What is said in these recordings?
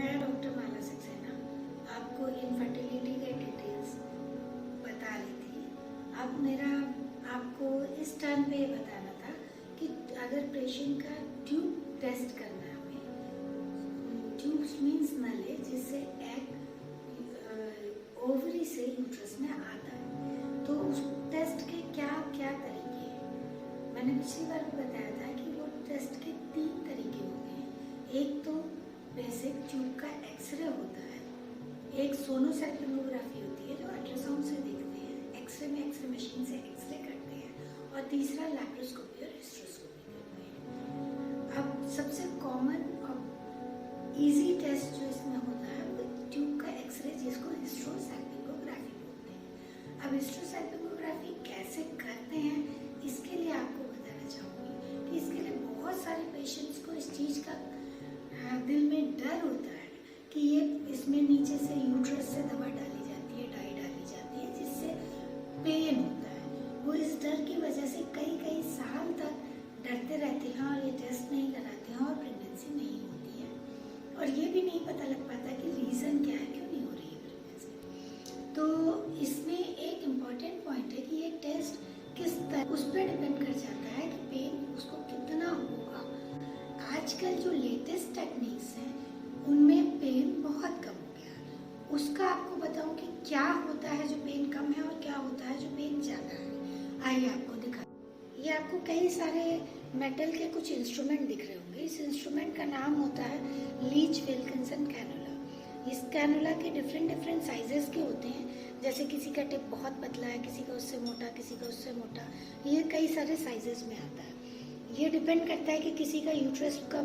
मैं डॉक्टर माला सक्सेना आपको इनफर्टिलिटी के डिटेल्स बता रही थी। अब मेरा आपको इस टर्न पे बताना था कि अगर पेशेंट का ट्यूब टेस्ट करना है हमें, ट्यूब्स मीन्स नले जिससे एग ओवरी से यूट्रस में आता है, तो उस टेस्ट के क्या क्या तरीके हैं। मैंने पिछली बार भी बताया था कि वो टेस्ट के 3 तरीके होते हैं। एक तो बेसिक ट्यूब का एक्सरे होता है, एक सोनोसेल्फिनोग्राफी होती है जो अल्ट्रासाउंड से देखते हैं, एक्सरे में एक्सरे मशीन से एक्सरे करते हैं, और तीसरा लैप्रोस्कोपी और हिस्ट्रोस्कोपी करते हैं। अब सबसे कॉमन और इजी टेस्ट जो इसमें होता है वो ट्यूब का एक्सरे जिसको हिस्ट्रोसेल्फिनोग्राफी बोलते हैं। अब हिस्ट्रोसेल्फिनोग्राफी कैसे करते हैं इसके लिए आपको बताना चाहूँगी कि इसके लिए बहुत सारे पेशेंट्स को इस चीज़ का दिल में डर होता है कि ये इसमें नीचे से यूट्रस से दवा डाली जाती है, डाई डाली जाती है, जिससे पेन होता है। वो इस डर की वजह से कई कई साल तक डरते रहते हैं और ये टेस्ट नहीं कराते हैं और प्रेगनेंसी नहीं होती है, और ये भी नहीं पता लग पाता कि रीज़न क्या है, क्यों नहीं हो रही है प्रेगनेंसी। तो इसमें एक इम्पॉर्टेंट पॉइंट है कि ये टेस्ट किस तरह उस पर डिपेंड कर जाता है कि पेन उसको कितना होगा। आजकल जो लेटेस्ट टेक्निक्स हैं उनमें पेन बहुत कम हो गया है। उसका आपको बताऊं कि क्या होता है जो पेन कम है और क्या होता है जो पेन ज़्यादा है। आइए आपको दिखा। ये आपको कई सारे मेटल के कुछ इंस्ट्रूमेंट दिख रहे होंगे। इस इंस्ट्रूमेंट का नाम होता है लीच विल्किंसन कैनुला। इस कैनुला के डिफरेंट साइजेस के होते हैं, जैसे किसी का टिप बहुत पतला है, किसी का उससे मोटा, किसी का उससे मोटा, ये कई सारे साइजेस में आता है। ये डिपेंड करता है कि किसी का यूट्रस का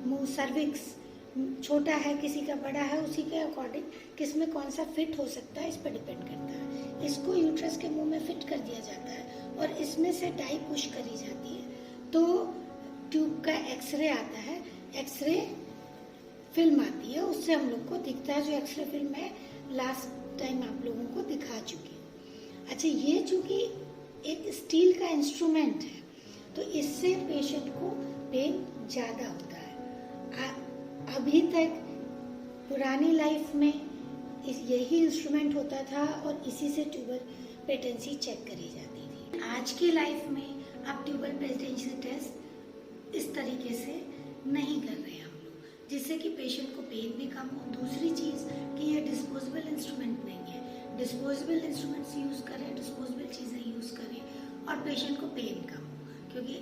मुंह सर्विक्स छोटा है, किसी का बड़ा है, उसी के अकॉर्डिंग किस में कौन सा फिट हो सकता है इस पर डिपेंड करता है। इसको यूट्रस के मुंह में फिट कर दिया जाता है और इसमें से डाई पुश करी जाती है तो ट्यूब का एक्सरे आता है। एक्सरे फिल्म आती है, उससे हम लोग को दिखता है, जो एक्सरे फिल्म मैं लास्ट टाइम आप लोगों को दिखा चुकी हूँ। अच्छा, ये चूंकि एक स्टील का इंस्ट्रूमेंट है तो इससे पेशेंट को पेन ज़्यादा होता है। अभी तक पुरानी लाइफ में यही इंस्ट्रूमेंट होता था और इसी से ट्यूबल पेटेंसी चेक करी जाती थी। आज की लाइफ में अब ट्यूबल पेटेंसी टेस्ट इस तरीके से नहीं कर रहे हम लोग, जिससे कि पेशेंट को पेन भी कम हो। दूसरी चीज़ कि ये डिस्पोजेबल इंस्ट्रूमेंट नहीं है। डिस्पोजेबल इंस्ट्रूमेंट्स यूज़ करें, डिस्पोजेबल चीज़ें यूज़ करें और पेशेंट को पेन कम हो, क्योंकि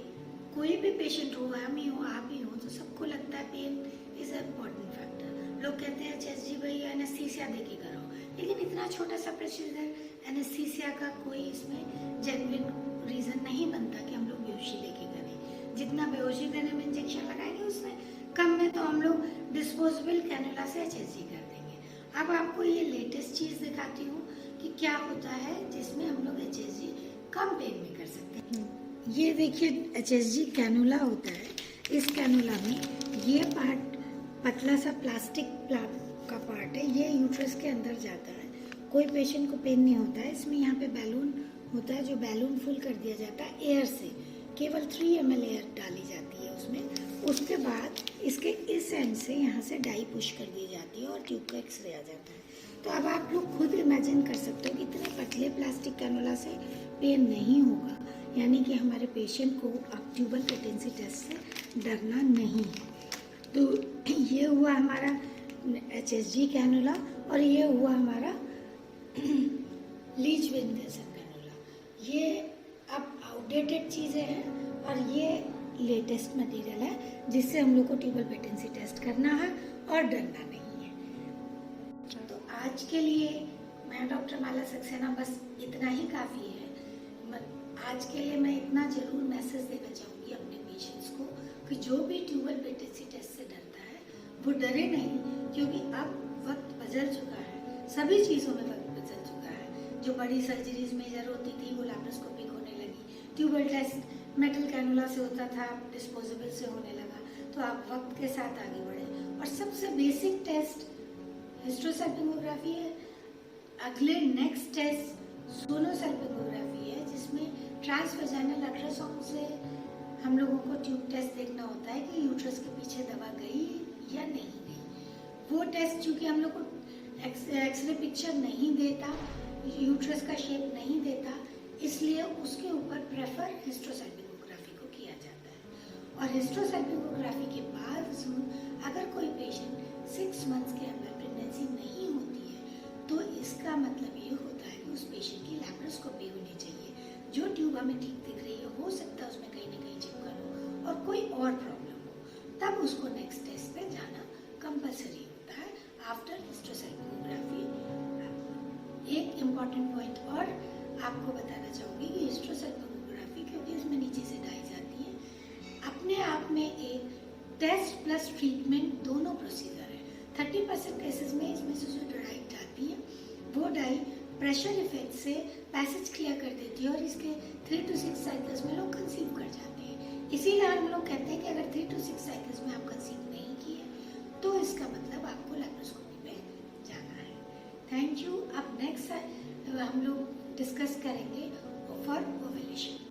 कोई भी पेशेंट हो, हम ही हो, आप ही हो, तो सबको लगता है pen is a important factor. लोग कहते हैं चेस्ट भाई एनेस्थीसिया दे के कराओ, लेकिन इतना छोटा सा प्रोसीजर एनेस्थीसिया का कोई इसमें जेन्युइन रीज़न नहीं बनता कि हम लोग बेहोशी लेके करें। जितना बेहोशी देने में इंजेक्शन लगाएंगे उसमें कम में तो हम लोग डिस्पोजेबल कैनुला से HSG कर देंगे। अब आपको ये लेटेस्ट चीज़ दिखाती हूँ कि क्या होता है जिसमें हम लोग HSG कम पेन में कर सकते हैं। ये देखिए HSG कैनुला होता है। इस कैनुला में ये पार्ट पतला सा प्लास्टिक का पार्ट है, ये यूट्रस के अंदर जाता है। कोई पेशेंट को पेन नहीं होता है। इसमें यहाँ पे बैलून होता है, जो बैलून फुल कर दिया जाता है एयर से। केवल 3 ml एयर डाली जाती है उसमें। उसके बाद इसके इस एंड से यहाँ से डाई पुश कर दी जाती है और ट्यूब का एक्सरे आ जाता है। तो अब आप लोग खुद इमेजिन कर सकते हो कि इतने पतले प्लास्टिक कैनुला से पेन नहीं होगा, यानी कि हमारे पेशेंट को अब ट्यूबल पेटेंसी टेस्ट से डरना नहीं है। तो ये हुआ हमारा HSG कैनुला और ये हुआ हमारा लीच विल्किंसन कैनुला। ये अब आउटडेटेड चीज़ें हैं और ये लेटेस्ट मटेरियल है जिससे हम लोग को ट्यूबल पेटेंसी टेस्ट करना है और डरना नहीं है। तो आज के लिए मैं डॉक्टर माला सक्सेना, बस इतना ही काफ़ी है। आज के लिए मैं इतना ज़रूर मैसेज देना चाहूँगी अपने पेशेंट्स को कि जो भी ट्यूबल पेटेंसी टेस्ट से डरता है वो डरे नहीं, क्योंकि अब वक्त बदल चुका है, सभी चीज़ों में वक्त बदल चुका है। जो बड़ी सर्जरीज मेजर होती थी वो लैप्रोस्कोपिक होने लगी, ट्यूबल टेस्ट मेटल कैनुला से होता था, डिस्पोजेबल से होने लगा। तो आप वक्त के साथ आगे बढ़े और सबसे बेसिक टेस्ट हिस्ट्रोसेल्फिनोग्राफी है। अगले नेक्स्ट टेस्ट सोनोसेल्फिनोग्राफी है, जिसमें ट्रांसवेजाइनल अल्ट्रासाउंड से हम लोगों को ट्यूब टेस्ट देखना होता है कि यूट्रस के पीछे दवा गई या नहीं गई। वो टेस्ट टेस्ट चूंकि हम लोग को एक्सरे पिक्चर नहीं देता, यूट्रस का शेप नहीं देता, इसलिए उसके ऊपर प्रेफर हिस्ट्रोसल्पिंगोग्राफी को किया जाता है। और हिस्ट्रोसल्पिंगोग्राफी के बाद अगर कोई पेशेंट 6 मंथ्स के अंदर प्रेगनेंसी नहीं होती है तो इसका मतलब ये होता है कि उस पेशेंट की लैप्रोस्कोपी होनी चाहिए। जो ट्यूब हमें ठीक दिख रही है हो सकता है उसमें कहीं ना कहीं चिपकन हो और कोई और प्रॉब्लम हो, तब उसको नेक्स्ट टेस्ट पे जाना कंपलसरी होता है आफ्टर हिस्ट्रोसल्पिंगोग्राफी। एक इम्पॉर्टेंट पॉइंट और आपको बताना चाहूँगी कि हिस्ट्रोसल्पिंगोग्राफी, क्योंकि इसमें नीचे से डाई जाती है, अपने आप में एक टेस्ट प्लस ट्रीटमेंट दोनों प्रोसीजर है। 30% केसेस में इसमें से जो डाई जाती है वो डाई प्रेशर इफेक्ट से पैसेज क्लियर कर देती है और इसके 3 to 6 साइकिल्स में लोग कंसीव कर जाते हैं। इसीलिए हम लोग कहते हैं कि अगर 3 to 6 साइकिल्स में आप कंसीव नहीं किए तो इसका मतलब आपको लैप्रोस्कोपी पे जाना है। Thank you. अब नेक्स्ट हम लोग डिस्कस करेंगे फॉर ओवुलेशन।